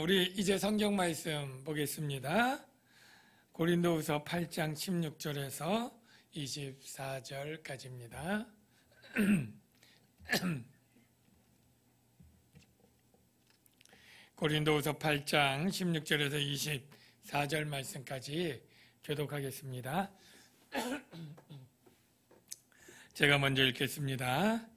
우리 이제 성경 말씀 보겠습니다. 고린도후서 8장 16절에서 24절까지입니다. 고린도후서 8장 16절에서 24절 말씀까지 교독하겠습니다. 제가 먼저 읽겠습니다.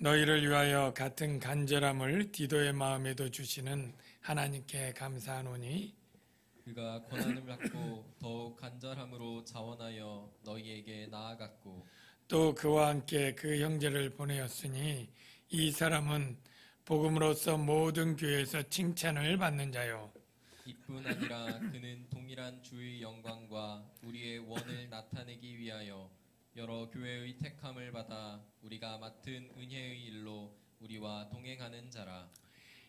너희를 위하여 같은 간절함을 디도의 마음에도 주시는 하나님께 감사하노니 그가 고난을 받고 더욱 간절함으로 자원하여 너희에게 나아갔고 또 그와 함께 그 형제를 보내었으니 이 사람은 복음으로서 모든 교회에서 칭찬을 받는 자요. 이뿐 아니라 그는 동일한 주의 영광과 우리의 원을 나타내기 위하여 여러 교회의 택함을 받아 우리가 맡은 은혜의 일로 우리와 동행하는 자라.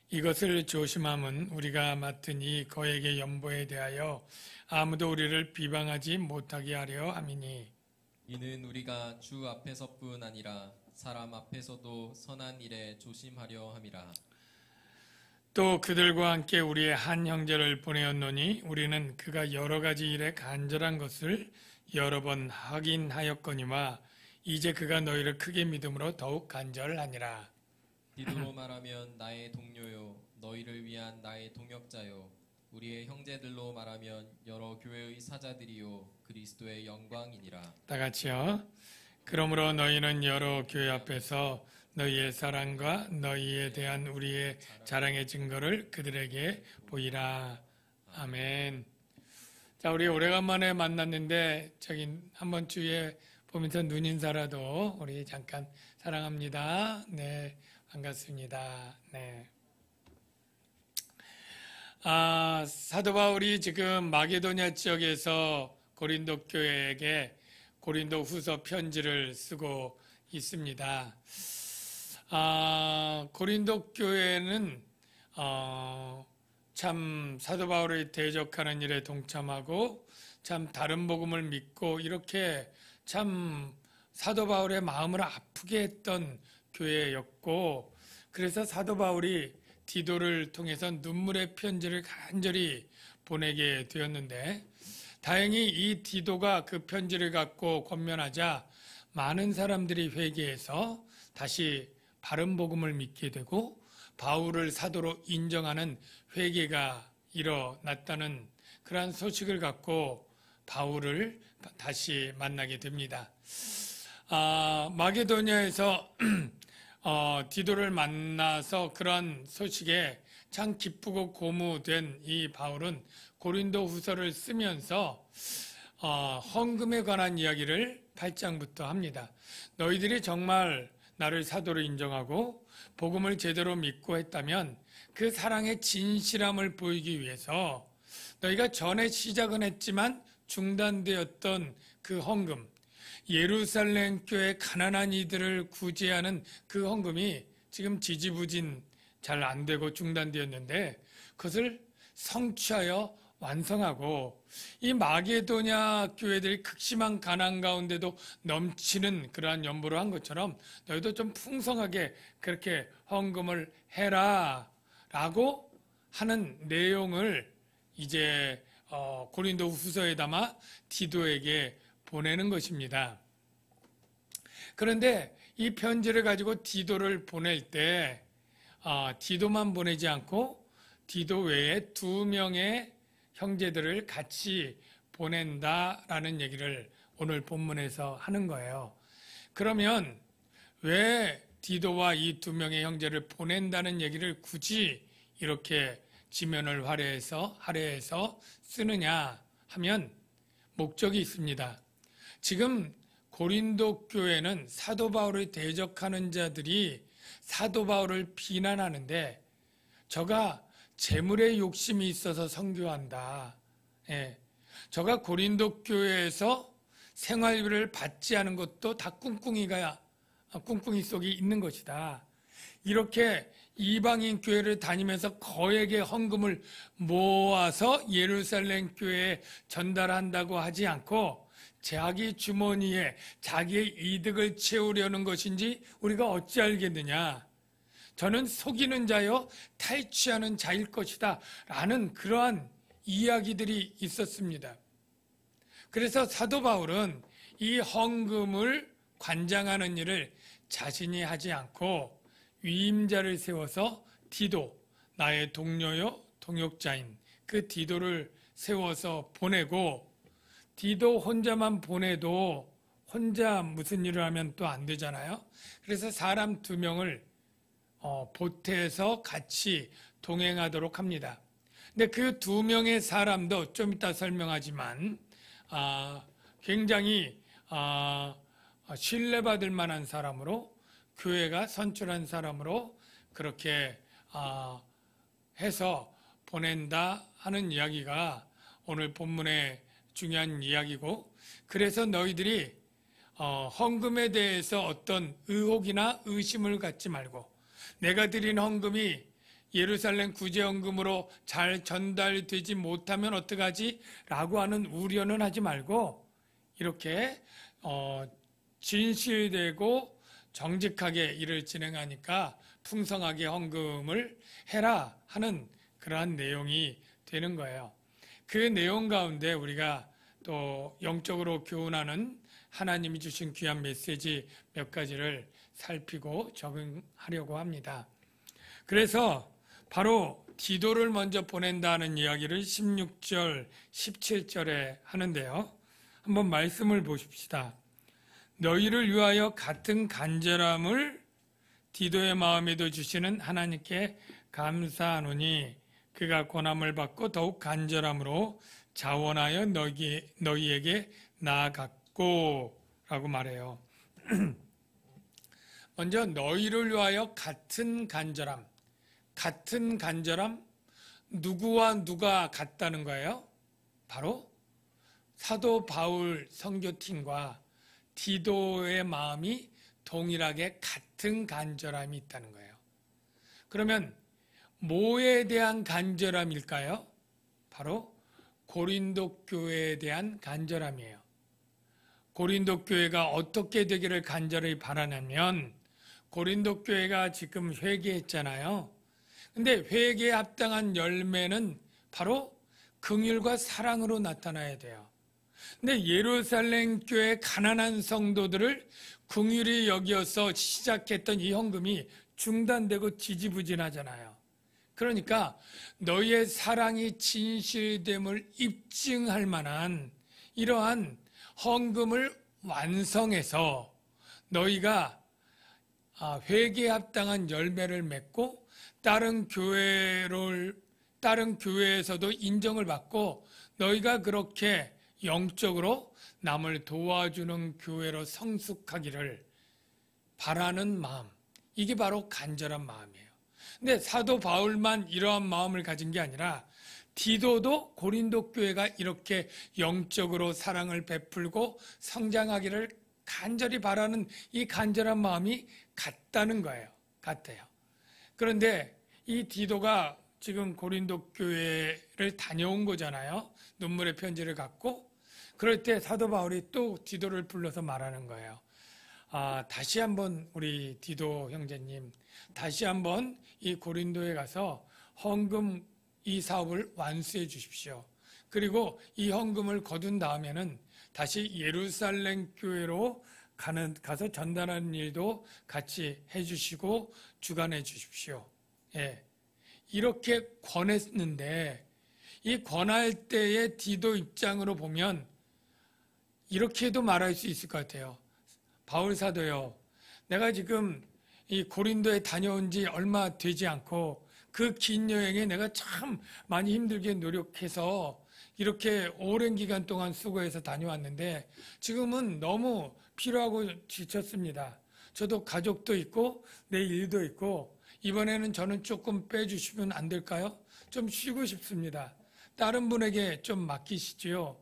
이것을 조심함은 우리가 맡은 이 거액의 연보에 대하여 아무도 우리를 비방하지 못하게 하려 함이니 이는 우리가 주 앞에서뿐 아니라 사람 앞에서도 선한 일에 조심하려 함이라. 또 그들과 함께 우리의 한 형제를 보내었노니 우리는 그가 여러 가지 일에 간절한 것을 여러 번 확인하였거니와 이제 그가 너희를 크게 믿음으로 더욱 간절하니라. 디도로 말하면 나의 동료요 너희를 위한 나의 동역자요 우리의 형제들로 말하면 여러 교회의 사자들이요 그리스도의 영광이니라. 다 같이요. 그러므로 너희는 여러 교회 앞에서 너희의 사랑과 너희에 대한 우리의 자랑의 증거를 그들에게 보이라. 아멘. 자, 우리 오래간만에 만났는데 저기 한번 주위에 보면서 눈인사라도 우리 잠깐 사랑합니다. 네, 반갑습니다. 네. 사도 바울이 지금 마게도냐 지역에서 고린도 교회에게 고린도 후서 편지를 쓰고 있습니다. 고린도 교회는 참 사도 바울의 대적하는 일에 동참하고 참 다른 복음을 믿고 이렇게 참 사도 바울의 마음을 아프게 했던 교회였고, 그래서 사도 바울이 디도를 통해서 눈물의 편지를 간절히 보내게 되었는데, 다행히 이 디도가 그 편지를 갖고 권면하자 많은 사람들이 회개해서 다시 바른 복음을 믿게 되고 바울을 사도로 인정하는 회개가 일어났다는 그러한 소식을 갖고 바울을 다시 만나게 됩니다. 마게도냐에서 디도를 만나서 그런 소식에 참 기쁘고 고무된 이 바울은 고린도 후서를 쓰면서 헌금에 관한 이야기를 8장부터 합니다. 너희들이 정말 나를 사도로 인정하고 복음을 제대로 믿고 했다면 그 사랑의 진실함을 보이기 위해서 너희가 전에 시작은 했지만 중단되었던 그 헌금, 예루살렘 교회 가난한 이들을 구제하는 그 헌금이 지금 지지부진 잘 안 되고 중단되었는데 그것을 성취하여 완성하고 이 마게도냐 교회들이 극심한 가난 가운데도 넘치는 그러한 연보를 한 것처럼 너희도 좀 풍성하게 그렇게 헌금을 해라 라고 하는 내용을 이제 고린도 후서에 담아 디도에게 보내는 것입니다. 그런데 이 편지를 가지고 디도를 보낼 때 디도만 보내지 않고 디도 외에 2명의 형제들을 같이 보낸다라는 얘기를 오늘 본문에서 하는 거예요. 그러면 왜 디도와 이 2명의 형제를 보낸다는 얘기를 굳이 이렇게 지면을 할애해서 쓰느냐 하면 목적이 있습니다. 지금 고린도 교회는 사도 바울을 대적하는 자들이 사도 바울을 비난하는데 저가 재물의 욕심이 있어서 선교한다. 예. 저가 고린도 교회에서 생활비를 받지 않은 것도 다 꿍꿍이 속에 있는 것이다. 이렇게 이방인 교회를 다니면서 거액의 헌금을 모아서 예루살렘 교회에 전달한다고 하지 않고 자기 주머니에 자기의 이득을 채우려는 것인지 우리가 어찌 알겠느냐. 저는 속이는 자요 탈취하는 자일 것이다 라는 그러한 이야기들이 있었습니다. 그래서 사도 바울은 이 헌금을 관장하는 일을 자신이 하지 않고 위임자를 세워서 디도, 나의 동료요 동역자인 그 디도를 세워서 보내고, 디도 혼자만 보내도 혼자 무슨 일을 하면 또 안 되잖아요. 그래서 사람 2명을 보태서 같이 동행하도록 합니다. 근데 그 2명의 사람도 좀 이따 설명하지만 굉장히 신뢰받을 만한 사람으로, 교회가 선출한 사람으로 그렇게 해서 보낸다 하는 이야기가 오늘 본문의 중요한 이야기고, 그래서 너희들이 헌금에 대해서 어떤 의혹이나 의심을 갖지 말고, 내가 드린 헌금이 예루살렘 구제헌금으로 잘 전달되지 못하면 어떡하지? 라고 하는 우려는 하지 말고, 이렇게 진실되고 정직하게 일을 진행하니까 풍성하게 헌금을 해라 하는 그러한 내용이 되는 거예요. 그 내용 가운데 우리가 또 영적으로 교훈하는 하나님이 주신 귀한 메시지 몇 가지를 살피고 적응하려고 합니다. 그래서 바로 디도를 먼저 보낸다는 이야기를 16절, 17절에 하는데요. 한번 말씀을 보십시다. 너희를 위하여 같은 간절함을 디도의 마음에도 주시는 하나님께 감사하노니 그가 고난을 받고 더욱 간절함으로 자원하여 너희에게 나아갔고 라고 말해요. 먼저 너희를 위하여 같은 간절함. 같은 간절함? 누구와 누가 같다는 거예요? 바로 사도 바울 선교팀과 디도의 마음이 동일하게 같은 간절함이 있다는 거예요. 그러면 뭐에 대한 간절함일까요? 바로 고린도 교회에 대한 간절함이에요. 고린도 교회가 어떻게 되기를 간절히 바라냐면, 고린도 교회가 지금 회개했잖아요. 근데 회개에 합당한 열매는 바로 긍휼과 사랑으로 나타나야 돼요. 근데 예루살렘 교회 가난한 성도들을 긍휼히 여겨서 시작했던 이 헌금이 중단되고 지지부진하잖아요. 그러니까 너희의 사랑이 진실됨을 입증할 만한 이러한 헌금을 완성해서 너희가 회개에 합당한 열매를 맺고 다른 교회에서도 인정을 받고 너희가 그렇게 영적으로 남을 도와주는 교회로 성숙하기를 바라는 마음, 이게 바로 간절한 마음이에요. 근데 사도 바울만 이러한 마음을 가진 게 아니라 디도도 고린도 교회가 이렇게 영적으로 사랑을 베풀고 성장하기를 간절히 바라는 이 간절한 마음이 같다는 거예요. 같아요. 그런데 이 디도가 지금 고린도 교회를 다녀온 거잖아요. 눈물의 편지를 갖고. 그럴 때 사도 바울이 또 디도를 불러서 말하는 거예요. 다시 한번 우리 디도 형제님, 다시 한번 이 고린도에 가서 헌금 이 사업을 완수해 주십시오. 그리고 이 헌금을 거둔 다음에는 다시 예루살렘 교회로 가서 전달하는 일도 같이 해주시고 주관해 주십시오. 예. 이렇게 권했는데 이 권할 때의 디도 입장으로 보면 이렇게도 말할 수 있을 것 같아요. 바울 사도요, 내가 지금 이 고린도에 다녀온 지 얼마 되지 않고 그 긴 여행에 내가 참 많이 힘들게 노력해서 이렇게 오랜 기간 동안 수고해서 다녀왔는데 지금은 너무 피로하고 지쳤습니다. 저도 가족도 있고 내 일도 있고 이번에는 저는 조금 빼주시면 안 될까요? 좀 쉬고 싶습니다. 다른 분에게 좀 맡기시지요.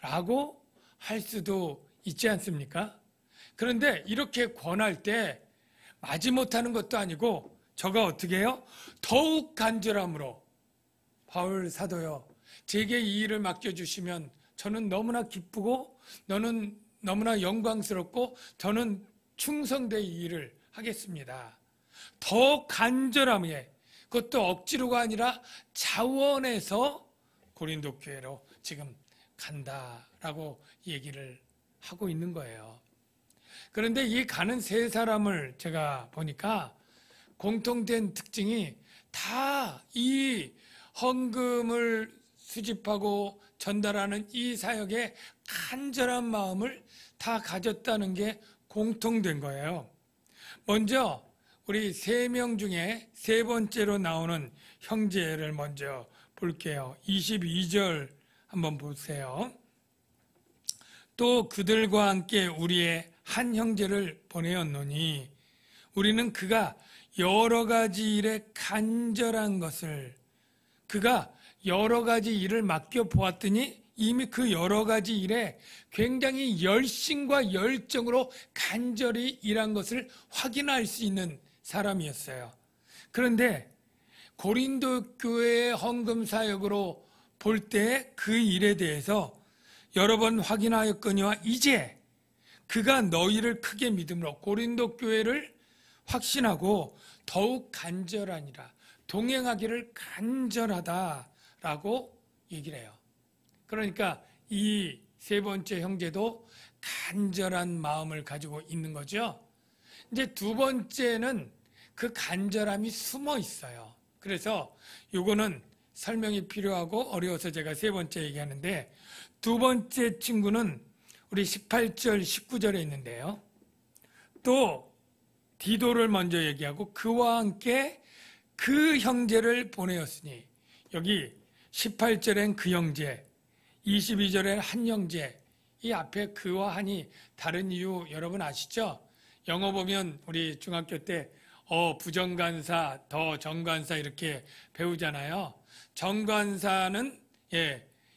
라고 할 수도 있지 않습니까? 그런데 이렇게 권할 때 마지못하는 것도 아니고 저가 어떻게 해요? 더욱 간절함으로 바울 사도요, 제게 이 일을 맡겨주시면 저는 너무나 기쁘고 너무나 영광스럽고 저는 충성되이 이 일을 하겠습니다. 더 간절함에, 그것도 억지로가 아니라 자원해서 고린도 교회로 지금 간다라고 얘기를 하고 있는 거예요. 그런데 이 가는 세 사람을 제가 보니까 공통된 특징이 다 이 헌금을 수집하고 전달하는 이 사역에 간절한 마음을 다 가졌다는 게 공통된 거예요. 먼저 우리 3명 중에 세 번째로 나오는 형제를 먼저 볼게요. 22절 한번 보세요. 또 그들과 함께 우리의 한 형제를 보내었노니 우리는 그가 여러 가지 일에 간절한 것을, 그가 여러 가지 일을 맡겨 보았더니 이미 그 여러 가지 일에 굉장히 열심과 열정으로 간절히 일한 것을 확인할 수 있는 사람이었어요. 그런데 고린도 교회의 헌금 사역으로 볼 때 그 일에 대해서 여러 번 확인하였거니와 이제 그가 너희를 크게 믿음으로 고린도 교회를 확신하고 더욱 간절하니라, 동행하기를 간절하다라고 얘기를 해요. 그러니까 이 세 번째 형제도 간절한 마음을 가지고 있는 거죠. 이제 두 번째는 그 간절함이 숨어 있어요. 그래서 요거는 설명이 필요하고 어려워서 제가 세 번째 얘기하는데, 두 번째 친구는 우리 18절, 19절에 있는데요. 또 디도를 먼저 얘기하고 그와 함께 그 형제를 보내었으니, 여기 18절엔 그 형제, 22절엔 한 형제, 이 앞에 그와 한이 다른 이유 여러분 아시죠? 영어 보면 우리 중학교 때 부정관사, 더 정관사 이렇게 배우잖아요. 정관사는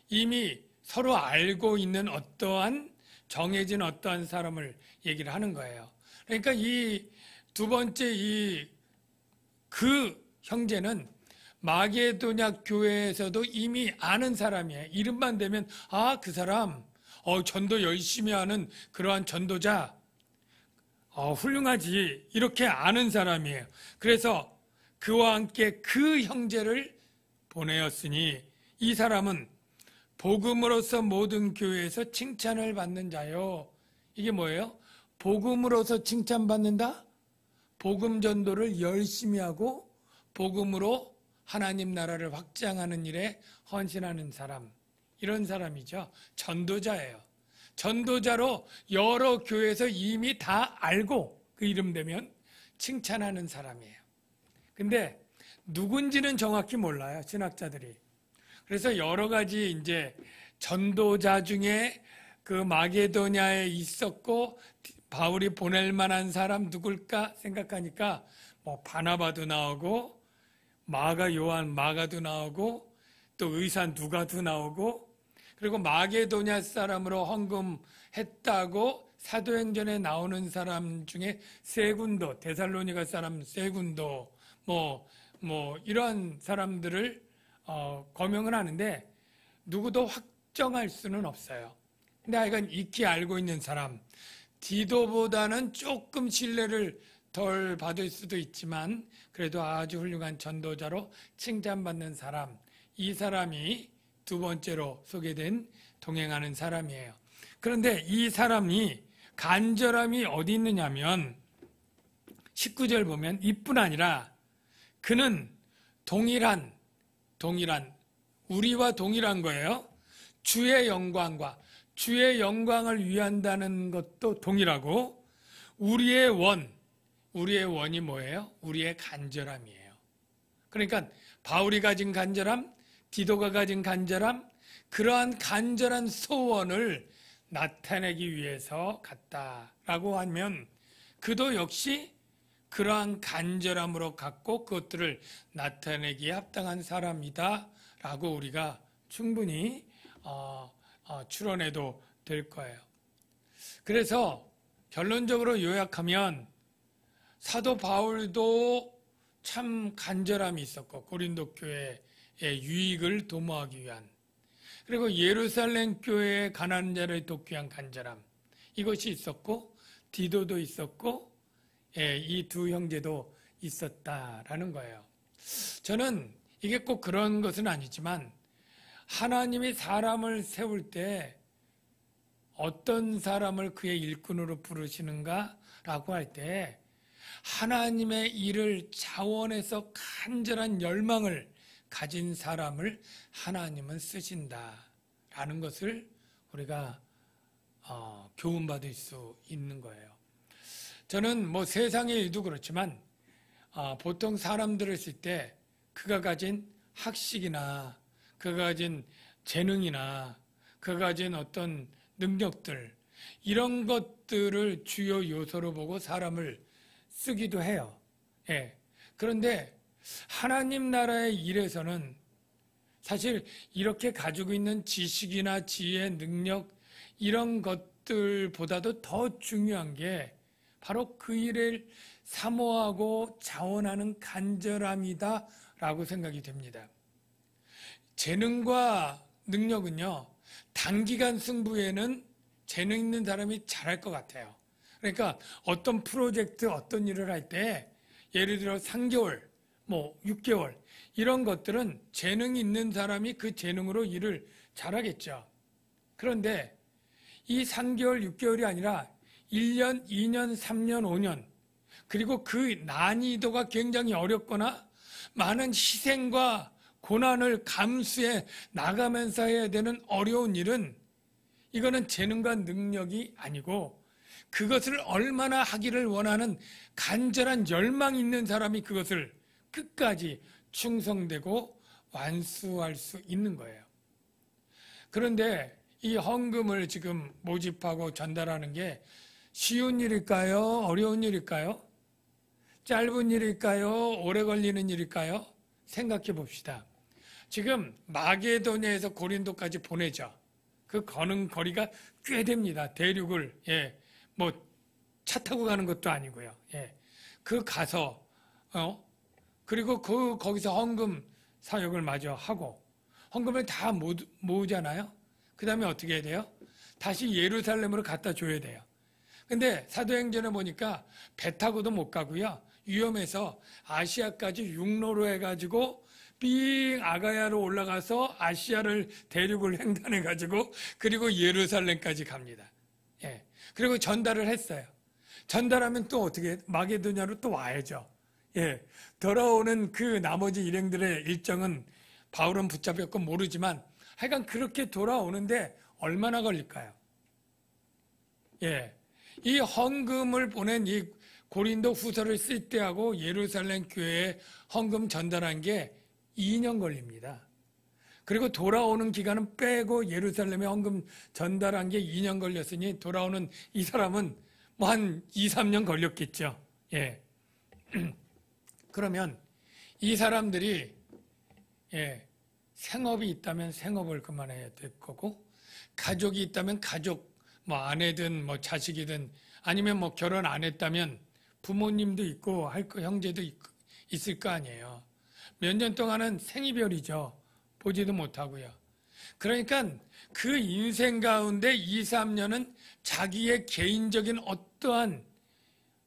이미 서로 알고 있는 어떠한 정해진 어떠한 사람을 얘기를 하는 거예요. 그러니까 이 두 번째 그 형제는 마게도냐 교회에서도 이미 아는 사람이에요. 이름만 대면 그 사람 전도 열심히 하는 그러한 전도자, 훌륭하지, 이렇게 아는 사람이에요. 그래서 그와 함께 그 형제를 보내었으니 이 사람은 복음으로서 모든 교회에서 칭찬을 받는 자요. 이게 뭐예요? 복음으로서 칭찬받는다? 복음 전도를 열심히 하고 복음으로 하나님 나라를 확장하는 일에 헌신하는 사람, 이런 사람이죠. 전도자예요. 전도자로 여러 교회에서 이미 다 알고 그 이름 되면 칭찬하는 사람이에요. 근데 누군지는 정확히 몰라요, 신학자들이. 그래서 여러 가지 이제 전도자 중에 그 마게도냐에 있었고 바울이 보낼 만한 사람 누굴까 생각하니까 뭐 바나바도 나오고 마가 요한 마가도 나오고 또 의사 누가도 나오고, 그리고 마게도냐 사람으로 헌금했다고 사도행전에 나오는 사람 중에 세군도, 데살로니가 사람 세군도 뭐 이러한 사람들을 거명을 하는데 누구도 확정할 수는 없어요. 근데 하여간 익히 알고 있는 사람, 디도보다는 조금 신뢰를 덜 받을 수도 있지만 그래도 아주 훌륭한 전도자로 칭찬받는 사람, 이 사람이 두 번째로 소개된 동행하는 사람이에요. 그런데 이 사람이 간절함이 어디 있느냐면 19절 보면 이뿐 아니라 그는 동일한 우리와 동일한 거예요. 주의 영광과 주의 영광을 위한다는 것도 동일하고, 우리의 원이 뭐예요? 우리의 간절함이에요. 그러니까 바울이 가진 간절함, 디도가 가진 간절함, 그러한 간절한 소원을 나타내기 위해서 갔다라고 하면 그도 역시 그러한 간절함으로 갖고 그것들을 나타내기에 합당한 사람이다라고 우리가 충분히 추론해도 될 거예요. 그래서 결론적으로 요약하면 사도 바울도 참 간절함이 있었고 고린도 교회의 유익을 도모하기 위한, 그리고 예루살렘 교회의 가난한 자를 돕기 위한 간절함, 이것이 있었고 디도도 있었고 이 두 형제도 있었다라는 거예요. 저는 이게 꼭 그런 것은 아니지만 하나님이 사람을 세울 때 어떤 사람을 그의 일꾼으로 부르시는가라고 할 때 하나님의 일을 자원해서 간절한 열망을 가진 사람을 하나님은 쓰신다라는 것을 우리가 교훈받을 수 있는 거예요. 저는 뭐 세상의 일도 그렇지만 보통 사람들을 쓸 때 그가 가진 학식이나 그가 가진 재능이나 그가 가진 어떤 능력들 이런 것들을 주요 요소로 보고 사람을 쓰기도 해요. 예. 그런데 하나님 나라의 일에서는 사실 이렇게 가지고 있는 지식이나 지혜, 능력 이런 것들보다도 더 중요한 게 바로 그 일을 사모하고 자원하는 간절함이다라고 생각이 됩니다. 재능과 능력은요, 단기간 승부에는 재능 있는 사람이 잘할 것 같아요. 그러니까 어떤 프로젝트, 어떤 일을 할 때 예를 들어 3개월, 뭐 6개월 이런 것들은 재능 있는 사람이 그 재능으로 일을 잘하겠죠. 그런데 이 3개월, 6개월이 아니라 1년, 2년, 3년, 5년 그리고 그 난이도가 굉장히 어렵거나 많은 희생과 고난을 감수해 나가면서 해야 되는 어려운 일은 이거는 재능과 능력이 아니고 그것을 얼마나 하기를 원하는 간절한 열망이 있는 사람이 그것을 끝까지 충성되고 완수할 수 있는 거예요. 그런데 이 헌금을 지금 모집하고 전달하는 게 쉬운 일일까요? 어려운 일일까요? 짧은 일일까요? 오래 걸리는 일일까요? 생각해 봅시다. 지금 마게도냐에서 고린도까지 보내죠. 그 거는 거리가 꽤 됩니다. 대륙을 뭐 차 타고 가는 것도 아니고요. 그 가서 그리고 거기서 헌금 사역을 마저 하고 헌금을 다 모으잖아요. 그 다음에 어떻게 해야 돼요? 다시 예루살렘으로 갖다 줘야 돼요. 근데 사도행전에 보니까 배 타고도 못 가고요. 위험해서 아시아까지 육로로 해가지고 삥 아가야로 올라가서 아시아를 대륙을 횡단해가지고 그리고 예루살렘까지 갑니다. 그리고 전달을 했어요. 전달하면 또 어떻게 마게도냐로 또 와야죠. 돌아오는 그 나머지 일행들의 일정은 바울은 붙잡혔고 모르지만 하여간 그렇게 돌아오는데 얼마나 걸릴까요? 이 헌금을 보낸 이 고린도 후서를 쓸 때하고 예루살렘 교회에 헌금 전달한 게 2년 걸립니다. 그리고 돌아오는 기간은 빼고 예루살렘에 헌금 전달한 게 2년 걸렸으니 돌아오는 이 사람은 뭐 한 2, 3년 걸렸겠죠. 그러면 이 사람들이 생업이 있다면 생업을 그만해야 될 거고 가족이 있다면 가족 뭐 아내든 뭐 자식이든 아니면 뭐 결혼 안 했다면 부모님도 있고 할 거 형제도 있을 거 아니에요. 몇 년 동안은 생이별이죠. 보지도 못하고요. 그러니까 그 인생 가운데 2, 3년은 자기의 개인적인 어떠한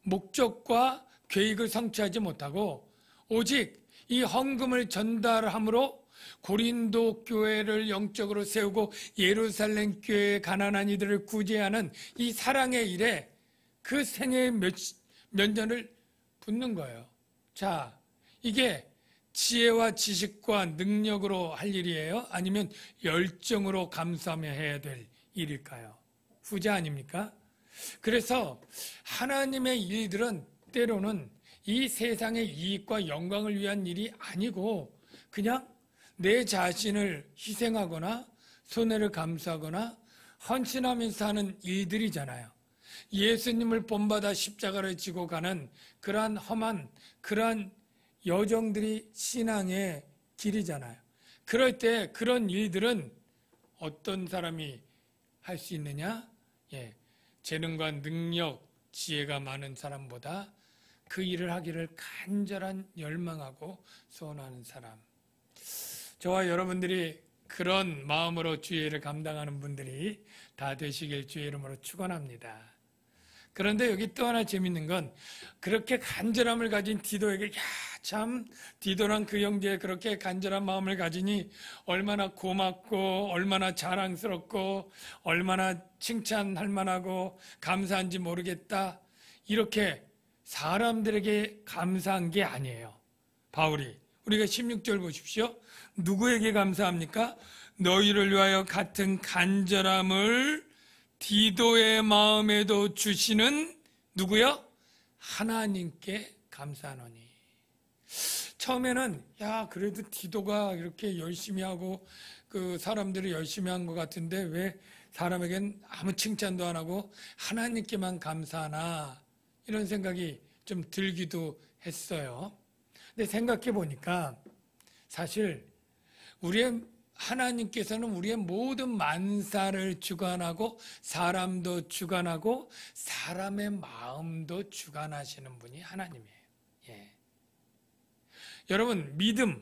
목적과 계획을 성취하지 못하고 오직 이 헌금을 전달함으로 고린도 교회를 영적으로 세우고 예루살렘 교회의 가난한 이들을 구제하는 이 사랑의 일에 그 생애의 몇 년을 붓는 거예요. 자, 이게 지혜와 지식과 능력으로 할 일이에요? 아니면 열정으로 감사하며 해야 될 일일까요? 후자 아닙니까? 그래서 하나님의 일들은 때로는 이 세상의 이익과 영광을 위한 일이 아니고 그냥 내 자신을 희생하거나 손해를 감수하거나 헌신하면서 하는 일들이잖아요. 예수님을 본받아 십자가를 지고 가는 그러한 험한 그러한 여정들이 신앙의 길이잖아요. 그럴 때 그런 일들은 어떤 사람이 할 수 있느냐? 재능과 능력, 지혜가 많은 사람보다 그 일을 하기를 간절한 열망하고 소원하는 사람. 저와 여러분들이 그런 마음으로 주의 일을 감당하는 분들이 다 되시길 주의 이름으로 축원합니다. 그런데 여기 또 하나 재밌는 건 그렇게 간절함을 가진 디도에게 참 디도랑 그 형제에 그렇게 간절한 마음을 가지니 얼마나 고맙고 얼마나 자랑스럽고 얼마나 칭찬할 만하고 감사한지 모르겠다. 이렇게 사람들에게 감사한 게 아니에요. 바울이. 우리가 16절 보십시오. 누구에게 감사합니까? 너희를 위하여 같은 간절함을 디도의 마음에도 주시는 누구요? 하나님께 감사하노니. 처음에는 그래도 디도가 이렇게 열심히 하고 그 사람들이 열심히 한 것 같은데 왜 사람에겐 아무 칭찬도 안 하고 하나님께만 감사하나 이런 생각이 좀 들기도 했어요. 근데 생각해 보니까 사실 하나님께서는 우리의 모든 만사를 주관하고 사람도 주관하고 사람의 마음도 주관하시는 분이 하나님이에요. 여러분, 믿음,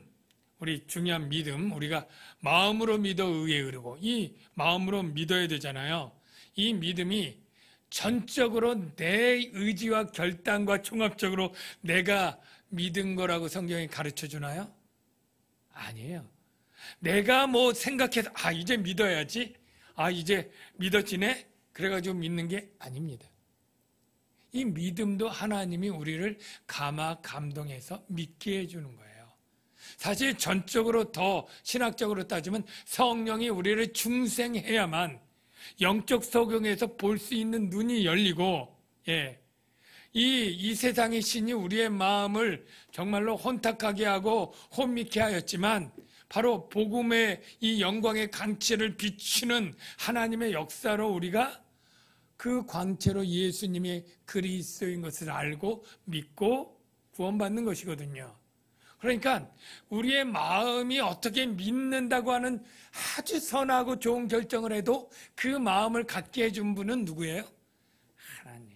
우리 중요한 믿음, 우리가 마음으로 믿어 의에 이르고 이 마음으로 믿어야 되잖아요. 이 믿음이 전적으로 내 의지와 결단과 종합적으로 내가 믿은 거라고 성경이 가르쳐 주나요? 아니에요. 내가 뭐 생각해서 이제 믿어야지, 이제 믿어지네, 그래가지고 믿는 게 아닙니다. 이 믿음도 하나님이 우리를 감동해서 믿게 해주는 거예요. 사실 전적으로 더 신학적으로 따지면 성령이 우리를 중생해야만 영적 소경에서 볼 수 있는 눈이 열리고, 이 세상의 신이 우리의 마음을 정말로 혼탁하게 하고 혼미케 하였지만 바로 복음의 이 영광의 광채를 비추는 하나님의 역사로 우리가 그 광채로 예수님이 그리스도인 것을 알고 믿고 구원받는 것이거든요. 그러니까 우리의 마음이 어떻게 믿는다고 하는 아주 선하고 좋은 결정을 해도 그 마음을 갖게 해준 분은 누구예요? 하나님.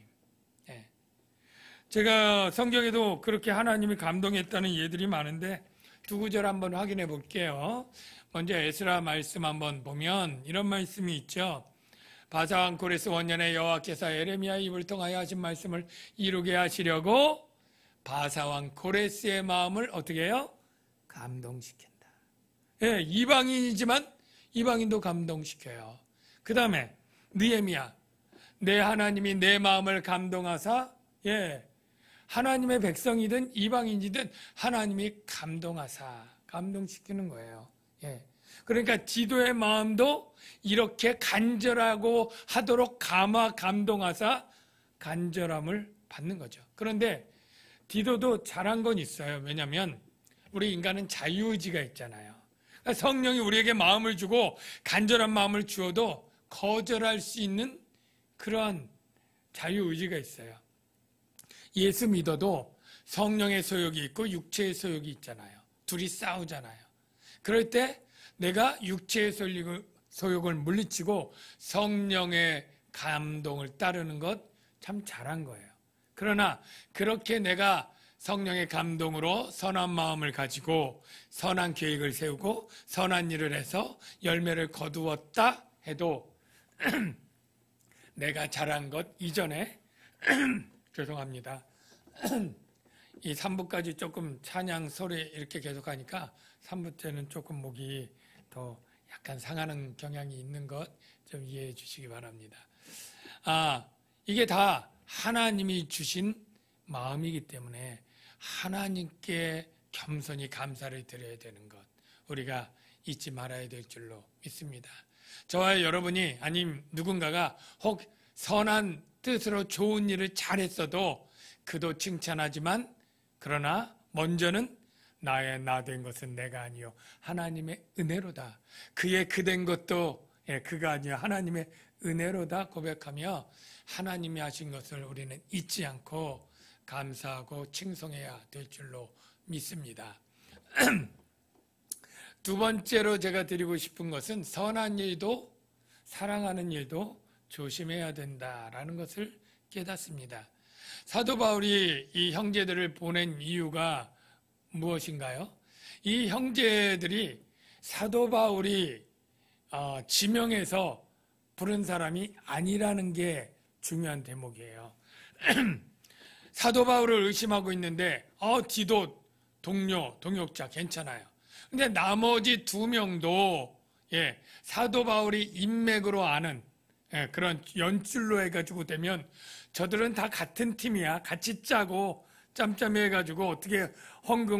제가 성경에도 그렇게 하나님이 감동했다는 예들이 많은데 두 구절 한번 확인해 볼게요. 먼저 에스라 말씀 한번 보면 이런 말씀이 있죠. 바사왕 고레스 원년에 여호와께서 에레미야 입을 통하여 하신 말씀을 이루게 하시려고 바사왕 고레스의 마음을 어떻게 해요? 감동시킨다. 이방인이지만 이방인도 감동시켜요. 그 다음에 느헤미야, 내 하나님이 내 마음을 감동하사 하나님의 백성이든 이방인이든 하나님이 감동시키는 거예요. 그러니까 디도의 마음도 이렇게 간절하고 하도록 감동하사 간절함을 받는 거죠. 그런데 디도도 잘한 건 있어요. 왜냐하면 우리 인간은 자유의지가 있잖아요. 그러니까 성령이 우리에게 마음을 주고 간절한 마음을 주어도 거절할 수 있는 그러한 자유의지가 있어요. 예수 믿어도 성령의 소욕이 있고 육체의 소욕이 있잖아요. 둘이 싸우잖아요. 그럴 때 내가 육체의 소욕을 물리치고 성령의 감동을 따르는 것 참 잘한 거예요. 그러나 그렇게 내가 성령의 감동으로 선한 마음을 가지고 선한 계획을 세우고 선한 일을 해서 열매를 거두었다 해도 내가 잘한 것 이전에 죄송합니다. 이 3부까지 조금 찬양 소리 이렇게 계속하니까 3부 때는 조금 목이 더 약간 상하는 경향이 있는 것 좀 이해해 주시기 바랍니다. 이게 다 하나님이 주신 마음이기 때문에 하나님께 겸손히 감사를 드려야 되는 것 우리가 잊지 말아야 될 줄로 믿습니다. 저와 여러분이 아님 누군가가 혹 선한 뜻으로 좋은 일을 잘했어도 그도 칭찬하지만 그러나 먼저는 나의 나된 것은 내가 아니요 하나님의 은혜로다. 그의 그된 것도 그가 아니요 하나님의 은혜로다 고백하며 하나님이 하신 것을 우리는 잊지 않고 감사하고 칭송해야 될 줄로 믿습니다. 두 번째로 제가 드리고 싶은 것은 선한 일도 사랑하는 일도 조심해야 된다라는 것을 깨닫습니다. 사도 바울이 이 형제들을 보낸 이유가 무엇인가요? 이 형제들이 사도 바울이 지명해서 부른 사람이 아니라는 게 중요한 대목이에요. 사도 바울을 의심하고 있는데 디도 동역자 괜찮아요. 근데 나머지 2명도 사도 바울이 인맥으로 아는 그런 연줄로 해가지고 되면 저들은 다 같은 팀이야. 같이 짜고 짬짬이 해가지고 어떻게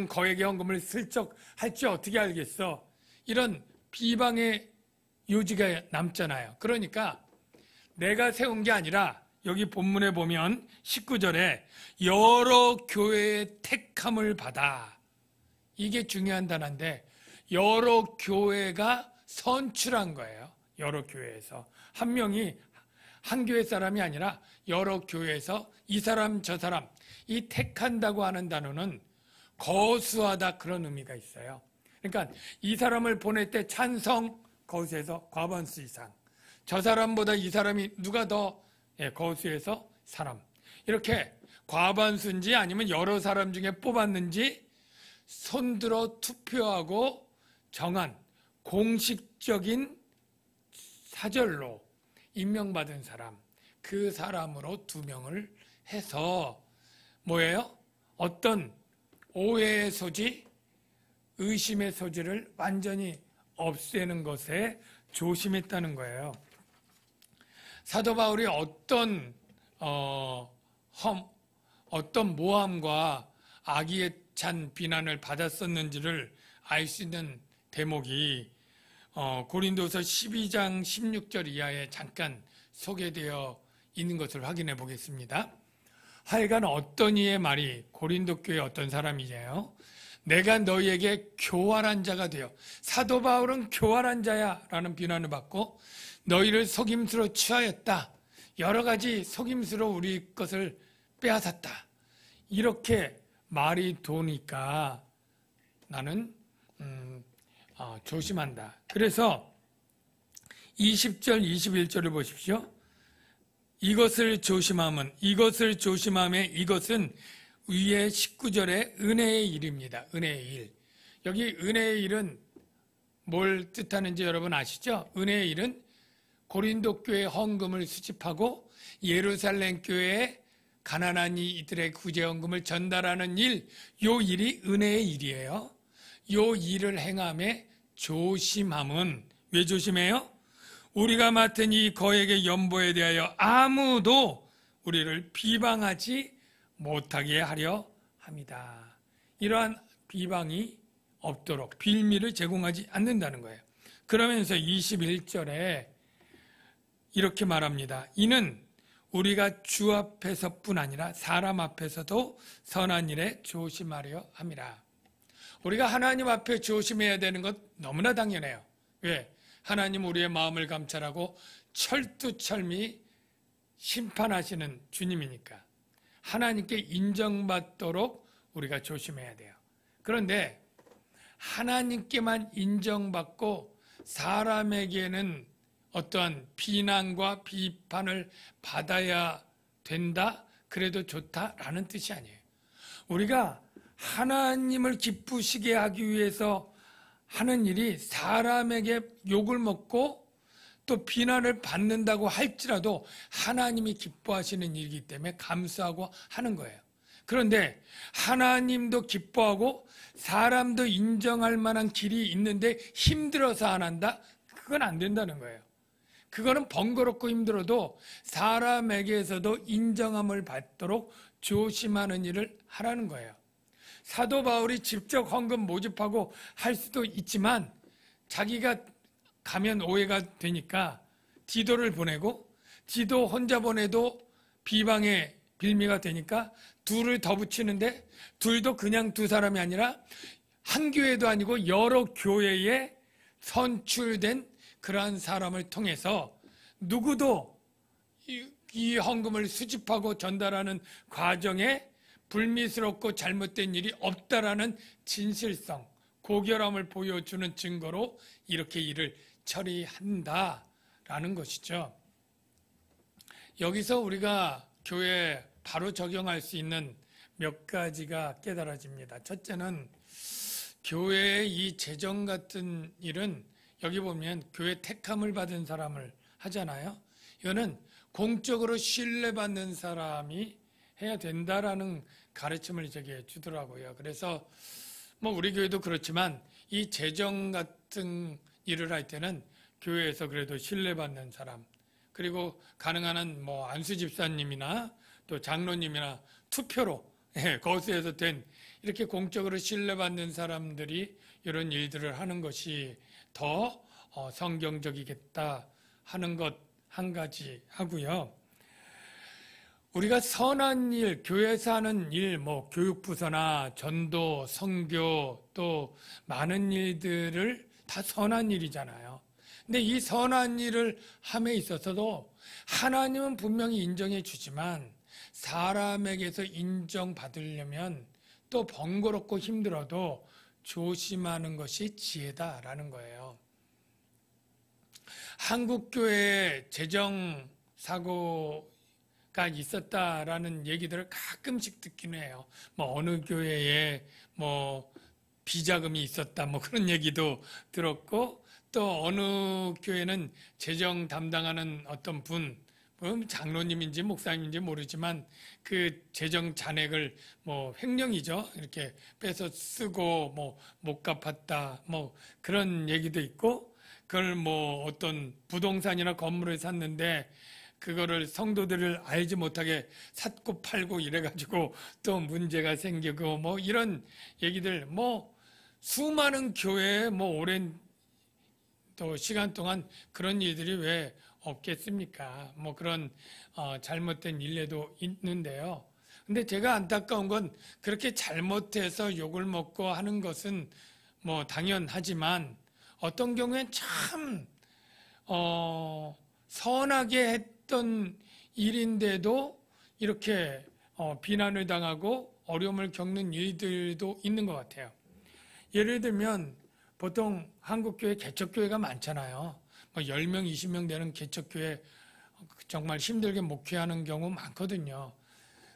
거액의 헌금을 슬쩍 할지 어떻게 알겠어. 이런 비방의 요지가 남잖아요. 그러니까 내가 세운 게 아니라 여기 본문에 보면 19절에 여러 교회의 택함을 받아. 이게 중요한 단어인데 여러 교회가 선출한 거예요. 여러 교회에서. 한 명이 한 교회 사람이 아니라 여러 교회에서 이 사람 저 사람 이 택한다고 하는 단어는 거수하다 그런 의미가 있어요. 그러니까 이 사람을 보낼 때 찬성 거수에서 과반수 이상. 저 사람보다 이 사람이 누가 더 거수에서 사람. 이렇게 과반수인지 아니면 여러 사람 중에 뽑았는지 손들어 투표하고 정한 공식적인 사절로 임명받은 사람, 그 사람으로 2명을 해서 뭐예요? 어떤 오해의 소지, 의심의 소지를 완전히 없애는 것에 조심했다는 거예요. 사도 바울이 어떤 모함과 악의에 찬 비난을 받았었는지를 알 수 있는 대목이 고린도서 12장 16절 이하에 잠깐 소개되어 있는 것을 확인해 보겠습니다. 하여간 어떤 이의 말이 고린도 교회 어떤 사람이냐요? 내가 너희에게 교활한 자가 되어 사도 바울은 교활한 자야 라는 비난을 받고 너희를 속임수로 취하였다. 여러 가지 속임수로 우리 것을 빼앗았다. 이렇게 말이 도니까 나는 조심한다. 그래서 20절 21절을 보십시오. 이것을 조심함에 이것은 위에 19절의 은혜의 일입니다. 은혜의 일. 여기 은혜의 일은 뭘 뜻하는지 여러분 아시죠? 은혜의 일은 고린도 교회 헌금을 수집하고 예루살렘 교회에 가난한 이들의 구제 헌금을 전달하는 일, 요 일이 은혜의 일이에요. 요 일을 행함에 조심함은 왜 조심해요? 우리가 맡은 이 거액의 연보에 대하여 아무도 우리를 비방하지 못하게 하려 합니다. 이러한 비방이 없도록 빌미를 제공하지 않는다는 거예요. 그러면서 21절에 이렇게 말합니다. 이는 우리가 주 앞에서뿐 아니라 사람 앞에서도 선한 일에 조심하려 함이라. 우리가 하나님 앞에 조심해야 되는 것 너무나 당연해요. 왜? 하나님 우리의 마음을 감찰하고 철두철미 심판하시는 주님이니까. 하나님께 인정받도록 우리가 조심해야 돼요. 그런데 하나님께만 인정받고 사람에게는 어떠한 비난과 비판을 받아야 된다? 그래도 좋다라는 뜻이 아니에요. 우리가 하나님을 기쁘시게 하기 위해서 하는 일이 사람에게 욕을 먹고 또 비난을 받는다고 할지라도 하나님이 기뻐하시는 일이기 때문에 감사하고 하는 거예요. 그런데 하나님도 기뻐하고 사람도 인정할 만한 길이 있는데 힘들어서 안 한다? 그건 안 된다는 거예요. 그거는 번거롭고 힘들어도 사람에게서도 인정함을 받도록 조심하는 일을 하라는 거예요. 사도 바울이 직접 헌금 모집하고 할 수도 있지만 자기가 가면 오해가 되니까 디도를 보내고 디도 혼자 보내도 비방의 빌미가 되니까 둘을 더 붙이는데 둘도 그냥 두 사람이 아니라 한 교회도 아니고 여러 교회에 선출된 그러한 사람을 통해서 누구도 이 헌금을 수집하고 전달하는 과정에 불미스럽고 잘못된 일이 없다라는 진실성, 고결함을 보여주는 증거로 이렇게 일을 처리한다라는 것이죠. 여기서 우리가 교회에 바로 적용할 수 있는 몇 가지가 깨달아집니다. 첫째는 교회의 이 재정 같은 일은 여기 보면 교회 택함을 받은 사람을 하잖아요. 이거는 공적으로 신뢰받는 사람이 해야 된다라는 가르침을 제게 주더라고요. 그래서 뭐 우리 교회도 그렇지만 이 재정 같은 일을 할 때는 교회에서 그래도 신뢰받는 사람, 그리고 가능한 한 뭐 안수 집사님이나 또 장로님이나 투표로 거수해서 된 이렇게 공적으로 신뢰받는 사람들이 이런 일들을 하는 것이 더 성경적이겠다 하는 것 한 가지 하고요. 우리가 선한 일, 교회에서 하는 일, 뭐 교육부서나 전도, 선교 또 많은 일들을 다 선한 일이잖아요. 근데 이 선한 일을 함에 있어서도 하나님은 분명히 인정해 주지만 사람에게서 인정받으려면 또 번거롭고 힘들어도 조심하는 것이 지혜다라는 거예요. 한국교회에 재정 사고가 있었다라는 얘기들을 가끔씩 듣기는 해요. 뭐 어느 교회에 뭐 비자금이 있었다 뭐 그런 얘기도 들었고, 또 어느 교회는 재정 담당하는 어떤 분, 장로님인지 목사님인지 모르지만 그 재정 잔액을 뭐 횡령이죠. 이렇게 빼서 쓰고 뭐 못 갚았다 뭐 그런 얘기도 있고, 그걸 뭐 어떤 부동산이나 건물을 샀는데 그거를 성도들을 알지 못하게 샀고 팔고 이래가지고 또 문제가 생기고 뭐 이런 얘기들, 뭐 수많은 교회에 뭐 오랜 또 시간 동안 그런 일들이 왜 없겠습니까? 뭐 그런 잘못된 일례도 있는데요. 근데 제가 안타까운 건 그렇게 잘못해서 욕을 먹고 하는 것은 뭐 당연하지만 어떤 경우엔 참 선하게 했던 일인데도 이렇게 비난을 당하고 어려움을 겪는 일들도 있는 것 같아요. 예를 들면 보통 한국교회 개척교회가 많잖아요. 뭐 10명, 20명 되는 개척교회 정말 힘들게 목회하는 경우 많거든요.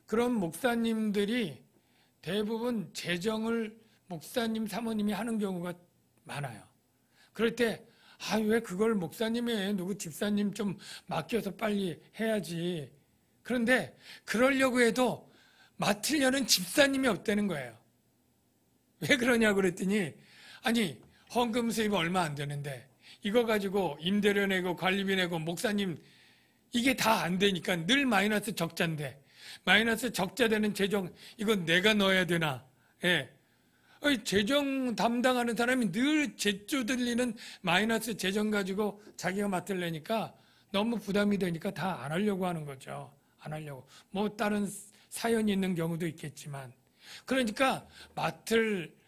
그런 목사님들이 대부분 재정을 목사님, 사모님이 하는 경우가 많아요. 그럴 때 왜 그걸 목사님이 해? 누구 집사님 좀 맡겨서 빨리 해야지. 그런데 그러려고 해도 맡으려는 집사님이 없다는 거예요. 왜 그러냐고 그랬더니, 아니 헌금 수입 얼마 안 되는데 이거 가지고 임대료 내고 관리비 내고 목사님 이게 다 안 되니까 늘 마이너스 적자인데, 마이너스 적자 되는 재정 이건 내가 넣어야 되나? 예. 재정 담당하는 사람이 늘 제주 들리는 마이너스 재정 가지고 자기가 맡으려니까 너무 부담이 되니까 다 안 하려고 하는 거죠. 안 하려고. 뭐 다른 사연이 있는 경우도 있겠지만. 그러니까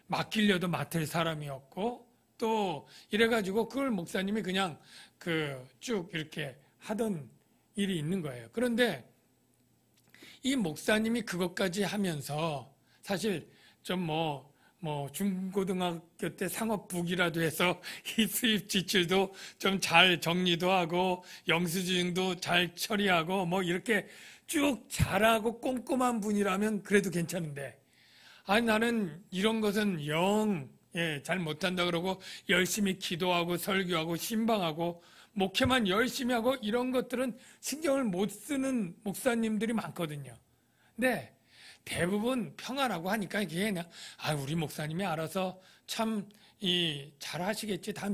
맡기려도 맡을 사람이 없고, 또 이래가지고 그걸 목사님이 그냥 쭉 이렇게 하던 일이 있는 거예요. 그런데 이 목사님이 그것까지 하면서 사실 좀 중고등학교 때 상업북이라도 해서 이 수입 지출도 좀 잘 정리도 하고 영수증도 잘 처리하고 뭐 이렇게 쭉 잘하고 꼼꼼한 분이라면 그래도 괜찮은데, 아니 나는 이런 것은 잘 못한다 그러고 열심히 기도하고 설교하고 신방하고 목회만 열심히 하고 이런 것들은 신경을 못 쓰는 목사님들이 많거든요. 근데 대부분 평안하고 하니까 이게 그냥 우리 목사님이 알아서 참 잘 하시겠지 다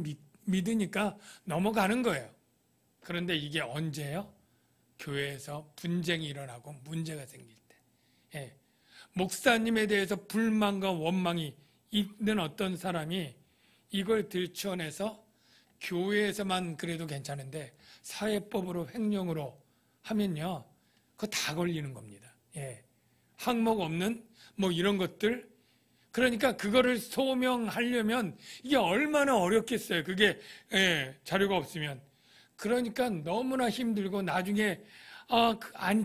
믿으니까 넘어가는 거예요. 그런데 이게 언제예요? 교회에서 분쟁이 일어나고 문제가 생길 때. 예. 목사님에 대해서 불만과 원망이 있는 어떤 사람이 이걸 들춰내서 교회에서만 그래도 괜찮은데 사회법으로 횡령으로 하면요, 그거 다 걸리는 겁니다. 예. 항목 없는 뭐 이런 것들. 그러니까 그거를 소명하려면 이게 얼마나 어렵겠어요. 그게 자료가 없으면. 그러니까 너무나 힘들고 나중에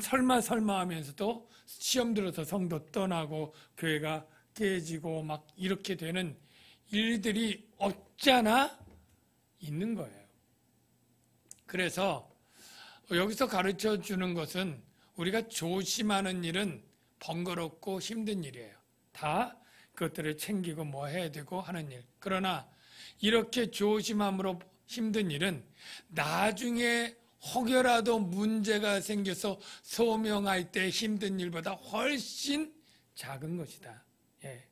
설마 하면서도 시험 들어서 성도 떠나고 교회가 깨지고 막 이렇게 되는 일들이 없잖아 있는 거예요. 그래서 여기서 가르쳐 주는 것은 우리가 조심하는 일은 번거롭고 힘든 일이에요. 다 그것들을 챙기고 뭐 해야 되고 하는 일. 그러나 이렇게 조심함으로 힘든 일은 나중에 혹여라도 문제가 생겨서 소명할 때 힘든 일보다 훨씬 작은 것이다. 예.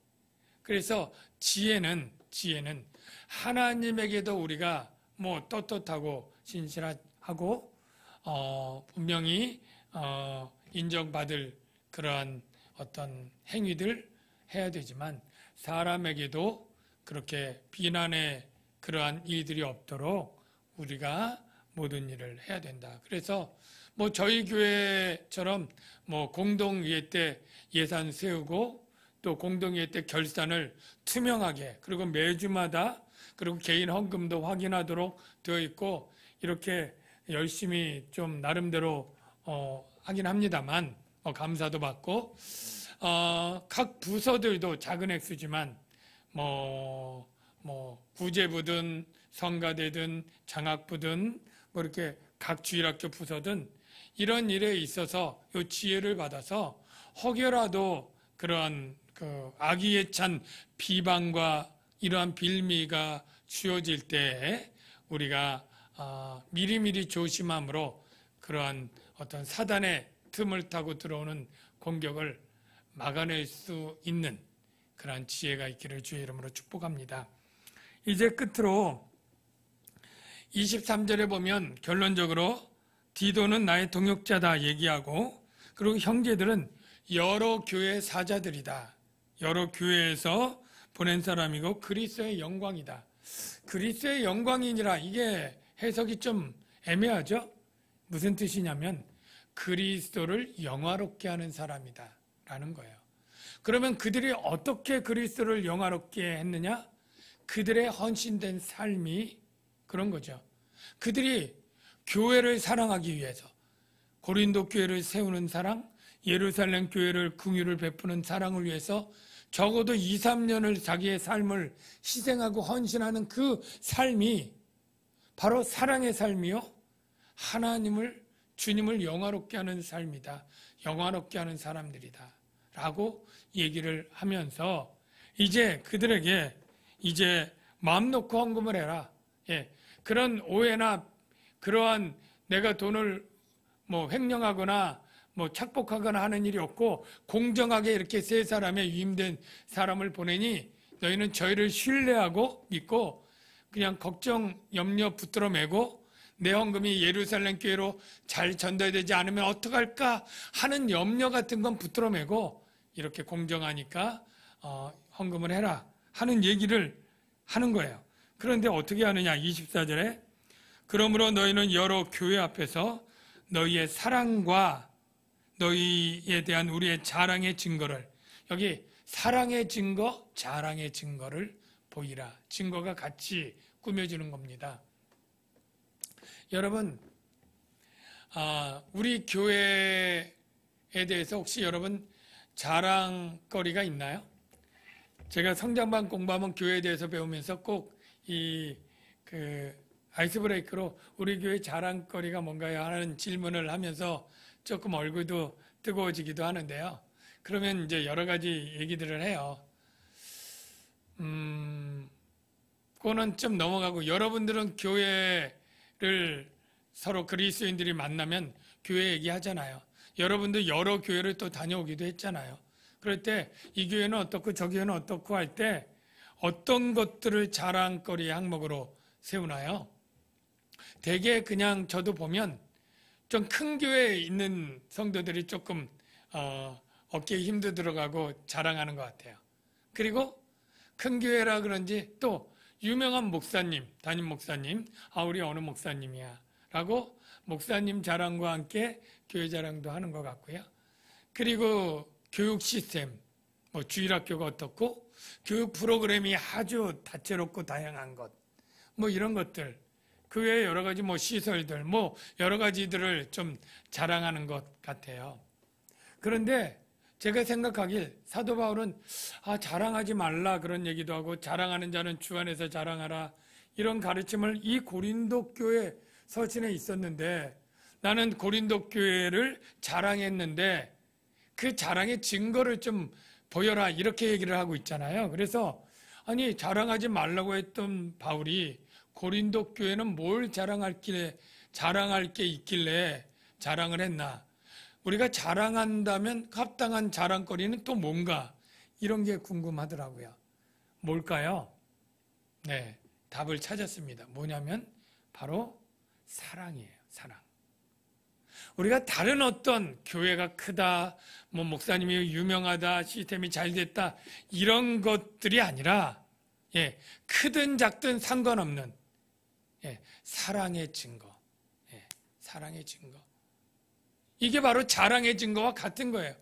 그래서 지혜는 하나님에게도 우리가 뭐 떳떳하고 신실하고 분명히 인정받을 그러한 어떤 행위들 해야 되지만 사람에게도 그렇게 비난의 그러한 일들이 없도록 우리가 모든 일을 해야 된다. 그래서 뭐 저희 교회처럼 뭐 공동회의 때 예산 세우고 또 공동회의 때 결산을 투명하게 그리고 매주마다 그리고 개인 헌금도 확인하도록 되어 있고 이렇게 열심히 좀 나름대로 하긴 합니다만 감사도 받고 각 부서들도 작은 액수지만 뭐 구제부든 성가대든 장학부든 뭐 이렇게 각 주일학교 부서든 이런 일에 있어서 이 지혜를 받아서 혹여라도 그러한 그 악의에 찬 비방과 이러한 빌미가 주어질 때에 우리가 미리미리 조심함으로 그러한 어떤 사단의 틈을 타고 들어오는 공격을 막아낼 수 있는 그러한 지혜가 있기를 주의 이름으로 축복합니다. 이제 끝으로 23절에 보면 결론적으로 디도는 나의 동역자다 얘기하고 그리고 형제들은 여러 교회 사자들이다. 여러 교회에서 보낸 사람이고 그리스도의 영광이다. 그리스도의 영광이니라 이게 해석이 좀 애매하죠? 무슨 뜻이냐면 그리스도를 영화롭게 하는 사람이다 라는 거예요. 그러면 그들이 어떻게 그리스도를 영화롭게 했느냐? 그들의 헌신된 삶이 그런 거죠. 그들이 교회를 사랑하기 위해서 고린도 교회를 세우는 사랑, 예루살렘 교회를 긍휼을 베푸는 사랑을 위해서 적어도 2, 3년을 자기의 삶을 희생하고 헌신하는 그 삶이 바로 사랑의 삶이요. 하나님을, 주님을 영화롭게 하는 삶이다. 영화롭게 하는 사람들이다. 라고 얘기를 하면서 이제 그들에게 이제 마음 놓고 헌금을 해라. 예. 그런 오해나 그러한 내가 돈을 뭐 횡령하거나 뭐 착복하거나 하는 일이 없고 공정하게 이렇게 세 사람의 위임된 사람을 보내니 너희는 저희를 신뢰하고 믿고 그냥 걱정 염려 붙들어 매고 내 헌금이 예루살렘 교회로 잘 전달되지 않으면 어떡할까 하는 염려 같은 건 붙들어 매고 이렇게 공정하니까 헌금을 해라 하는 얘기를 하는 거예요. 그런데 어떻게 하느냐 24절에 그러므로 너희는 여러 교회 앞에서 너희의 사랑과 너희에 대한 우리의 자랑의 증거를 여기 사랑의 증거, 자랑의 증거를 보이라. 증거가 같이 꾸며주는 겁니다. 여러분, 우리 교회에 대해서 혹시 여러분 자랑거리가 있나요? 제가 성장반 공부하면 교회에 대해서 배우면서 꼭 아이스 브레이크로 우리 교회 자랑거리가 뭔가요? 하는 질문을 하면서 조금 얼굴도 뜨거워지기도 하는데요. 그러면 이제 여러 가지 얘기들을 해요. 그거는 좀 넘어가고 여러분들은 교회를 서로 그리스도인들이 만나면 교회 얘기하잖아요. 여러분도 여러 교회를 또 다녀오기도 했잖아요. 그럴 때 이 교회는 어떻고 저 교회는 어떻고 할 때 어떤 것들을 자랑거리의 항목으로 세우나요? 대개 그냥 저도 보면 좀 큰 교회에 있는 성도들이 조금 어깨에 힘도 들어가고 자랑하는 것 같아요. 그리고 큰 교회라 그런지 또 유명한 목사님, 담임 목사님, 우리 어느 목사님이야 라고 목사님 자랑과 함께 교회 자랑도 하는 것 같고요. 그리고 교육 시스템, 뭐 주일학교가 어떻고 교육 프로그램이 아주 다채롭고 다양한 것, 뭐 이런 것들 그 외에 여러 가지 뭐 시설들, 뭐 여러 가지들을 좀 자랑하는 것 같아요. 그런데 제가 생각하길 사도 바울은 자랑하지 말라 그런 얘기도 하고 자랑하는 자는 주 안에서 자랑하라 이런 가르침을 이 고린도 교회 서신에 있었는데 나는 고린도 교회를 자랑했는데 그 자랑의 증거를 좀 보여라 이렇게 얘기를 하고 있잖아요. 그래서 자랑하지 말라고 했던 바울이 고린도 교회는 뭘 자랑할 길에 자랑할 게 있길래 자랑을 했나? 우리가 자랑한다면 합당한 자랑거리는 또 뭔가? 이런 게 궁금하더라고요. 뭘까요? 네, 답을 찾았습니다. 뭐냐면 바로 사랑이에요. 사랑. 우리가 다른 어떤 교회가 크다, 뭐 목사님이 유명하다, 시스템이 잘 됐다 이런 것들이 아니라 크든 작든 상관없는 사랑의 증거. 사랑의 증거. 이게 바로 자랑의 증거와 같은 거예요.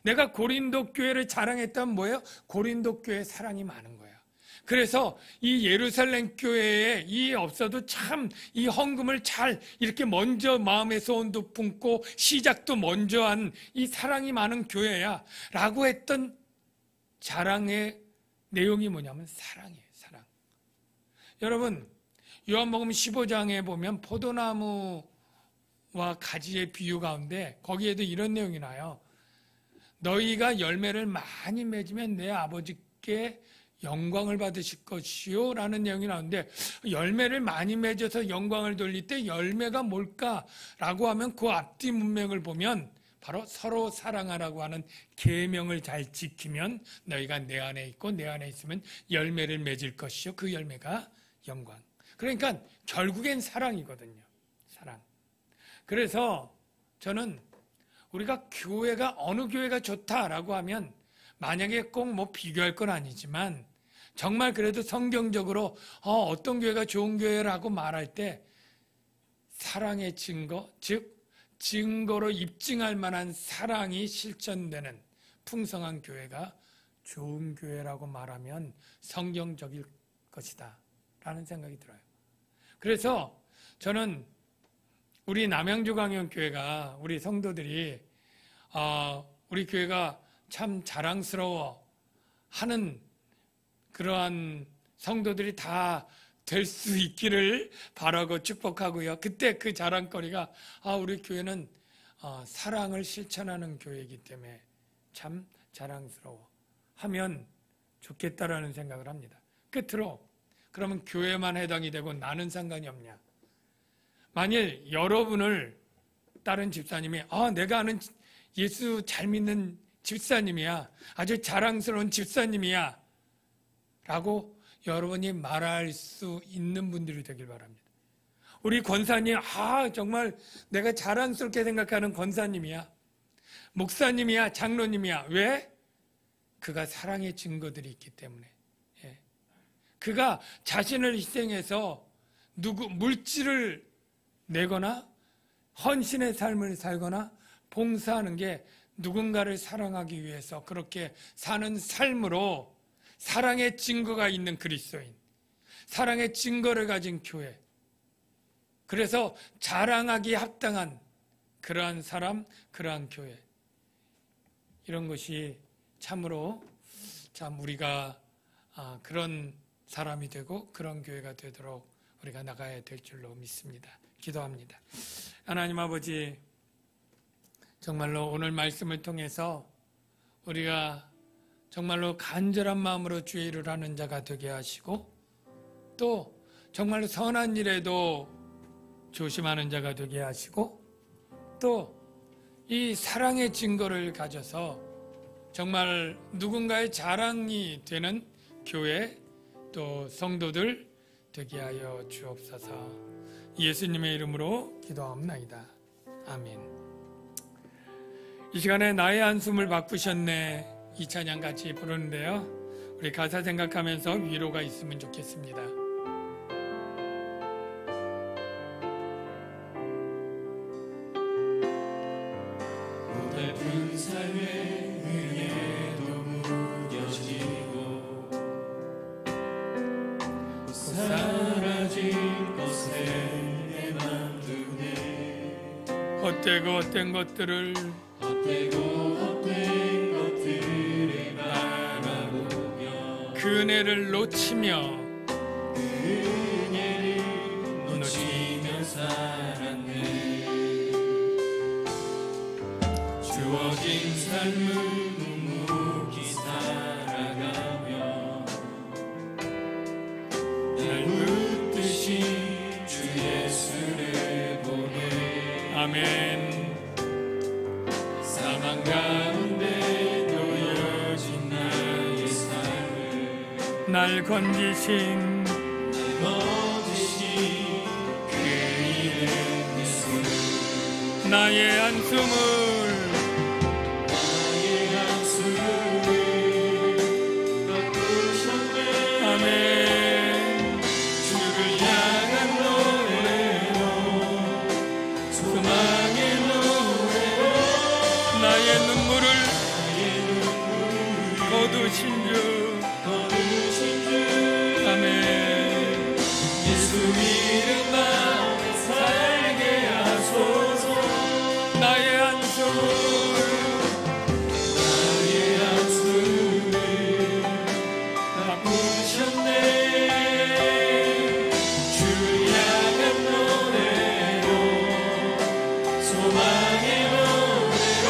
내가 고린도 교회를 자랑했다면 뭐예요? 고린도 교회에 사랑이 많은 거예요. 그래서 이 예루살렘 교회에 이 없어도 참 이 헌금을 잘 이렇게 먼저 마음의 소원도 품고 시작도 먼저 한 이 사랑이 많은 교회야 라고 했던 자랑의 내용이 뭐냐면 사랑이에요. 사랑. 여러분 요한복음 15장에 보면 포도나무와 가지의 비유 가운데 거기에도 이런 내용이 나요. 너희가 열매를 많이 맺으면 내 아버지께 영광을 받으실 것이요 라는 내용이 나오는데 열매를 많이 맺어서 영광을 돌릴 때 열매가 뭘까라고 하면 그 앞뒤 문맥을 보면 바로 서로 사랑하라고 하는 계명을 잘 지키면 너희가 내 안에 있고 내 안에 있으면 열매를 맺을 것이요 그 열매가 영광. 그러니까 결국엔 사랑이거든요. 사랑. 그래서 저는 우리가 교회가 어느 교회가 좋다라고 하면 만약에 꼭 뭐 비교할 건 아니지만 정말 그래도 성경적으로 어떤 교회가 좋은 교회라고 말할 때 사랑의 증거, 즉 증거로 입증할 만한 사랑이 실천되는 풍성한 교회가 좋은 교회라고 말하면 성경적일 것이다 라는 생각이 들어요. 그래서 저는 우리 남양주강영교회가 우리 성도들이 우리 교회가 참 자랑스러워 하는 그러한 성도들이 다 될 수 있기를 바라고 축복하고요. 그때 그 자랑거리가 우리 교회는 사랑을 실천하는 교회이기 때문에 참 자랑스러워 하면 좋겠다라는 생각을 합니다. 끝으로 그러면 교회만 해당이 되고 나는 상관이 없냐? 만일 여러분을 다른 집사님이 내가 아는 예수 잘 믿는 집사님이야, 아주 자랑스러운 집사님이야 라고 여러분이 말할 수 있는 분들이 되길 바랍니다. 우리 권사님 정말 내가 자랑스럽게 생각하는 권사님이야, 목사님이야, 장로님이야. 왜? 그가 사랑의 증거들이 있기 때문에. 그가 자신을 희생해서 물질을 내거나 헌신의 삶을 살거나 봉사하는 게 누군가를 사랑하기 위해서 그렇게 사는 삶으로 사랑의 증거가 있는 그리스도인, 사랑의 증거를 가진 교회, 그래서 자랑하기 합당한 그러한 사람, 그러한 교회, 이런 것이 참으로 참 우리가 그런 사람이 되고 그런 교회가 되도록 우리가 나가야 될 줄로 믿습니다. 기도합니다. 하나님 아버지, 정말로 오늘 말씀을 통해서 우리가 정말로 간절한 마음으로 주의 일을 하는 자가 되게 하시고 또 정말로 선한 일에도 조심하는 자가 되게 하시고 또 이 사랑의 증거를 가져서 정말 누군가의 자랑이 되는 교회 또 성도들 되게 하여 주옵소서. 예수님의 이름으로 기도합나이다. 아멘. 이 시간에 나의 한숨을 바꾸셨네, 이 찬양 같이 부르는데요, 우리 가사 생각하면서 위로가 있으면 좋겠습니다. 고달픈 삶의 은혜도 무뎌지고 사라질 것에 내 맘 두네. 헛되고 헛된 것들을 바라보며 그 은혜를 놓치며 살았네. 주어진 삶을 묵묵히 살아가며 날 붙드신 주 예수를 보며 아멘. 사망 가운데 놓여진 나의 삶을 날 건지신 거두신 그 이름 예수 나의 한숨을 바꾸셨네 아멘. 주를 향한 노래로 소망의 노래로 나의 눈물을 거두신 주 거두신 주 아멘. 예수 이름 마음에 살게 하소서 나의 한숨을 나의 한숨을 바꾸셨네 주를 향한 노래로 소망의 노래로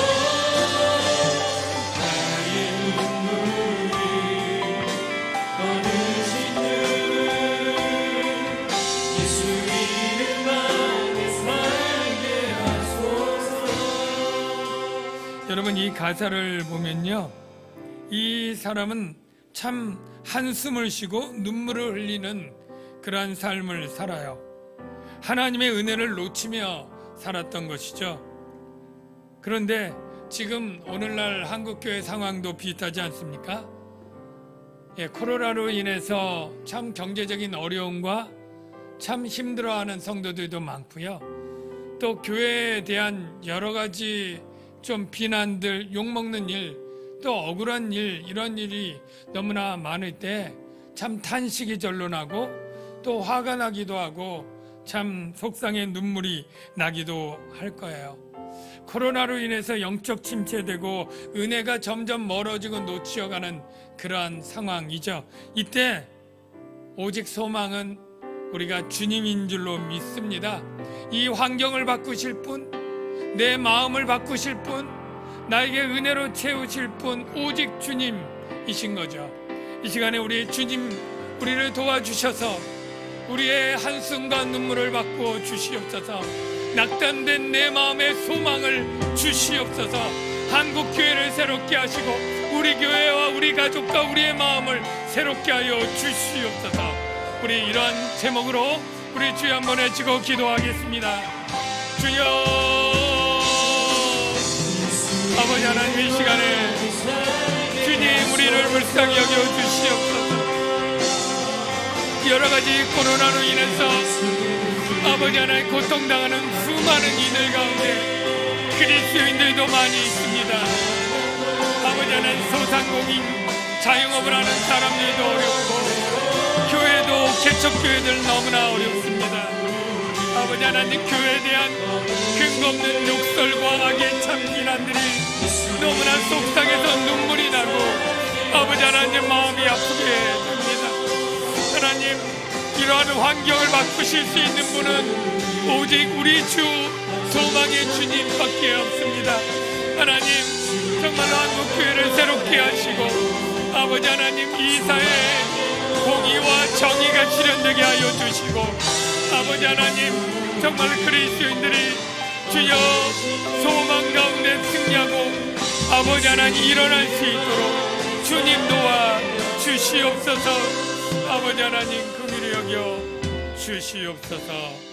나의 눈물이 거두신 주 예수 이름 마음에 살게 하소서. 여러분, 이 가사를 보면요, 이 사람은 참 한숨을 쉬고 눈물을 흘리는 그러한 삶을 살아요. 하나님의 은혜를 놓치며 살았던 것이죠. 그런데 지금 오늘날 한국교회 상황도 비슷하지 않습니까? 코로나로 인해서 참 경제적인 어려움과 참 힘들어하는 성도들도 많고요. 또 교회에 대한 여러 가지 좀 비난들, 욕먹는 일, 또 억울한 일, 이런 일이 너무나 많을 때 참 탄식이 절로 나고 또 화가 나기도 하고 참 속상해 눈물이 나기도 할 거예요. 코로나로 인해서 영적 침체되고 은혜가 점점 멀어지고 놓치어가는 그러한 상황이죠. 이때 오직 소망은 우리가 주님인 줄로 믿습니다. 이 환경을 바꾸실 분, 내 마음을 바꾸실 분, 나에게 은혜로 채우실 분 오직 주님이신 거죠. 이 시간에 우리 주님, 우리를 도와주셔서 우리의 한숨과 눈물을 바꾸어 주시옵소서. 낙담된 내 마음의 소망을 주시옵소서. 한국교회를 새롭게 하시고 우리 교회와 우리 가족과 우리의 마음을 새롭게 하여 주시옵소서. 우리 이러한 제목으로 우리 주여 한번 외치고 기도하겠습니다. 주여, 아버지 하나님, 이 시간에 주님 우리를 불쌍히 여겨 주시옵소서. 여러 가지 코로나로 인해서 아버지 하나님 고통당하는 수많은 이들 가운데 그리스도인들도 많이 있습니다. 아버지 하나님 소상공인 자영업을 하는 사람들도 어렵고 교회도 개척교회들 너무나 어렵습니다. 아버지 하나님, 교회에 대한 근거 없는 욕설과 악의 참 비난들이 너무나 속상해서 눈물이 나고 아버지 하나님 마음이 아프게 됩니다. 하나님, 이러한 환경을 바꾸실 수 있는 분은 오직 우리 주 소망의 주님밖에 없습니다. 하나님, 정말로 한국교회를 새롭게 하시고 아버지 하나님, 이 사회에 공의와 정의가 실현되게 하여 주시고 아버지 하나님, 정말 그리스도인들이 주여 소망 가운데 승리하고 아버지 하나님 일어날 수 있도록 주님 도와 주시옵소서. 아버지 하나님, 긍휼히 여겨 주시옵소서.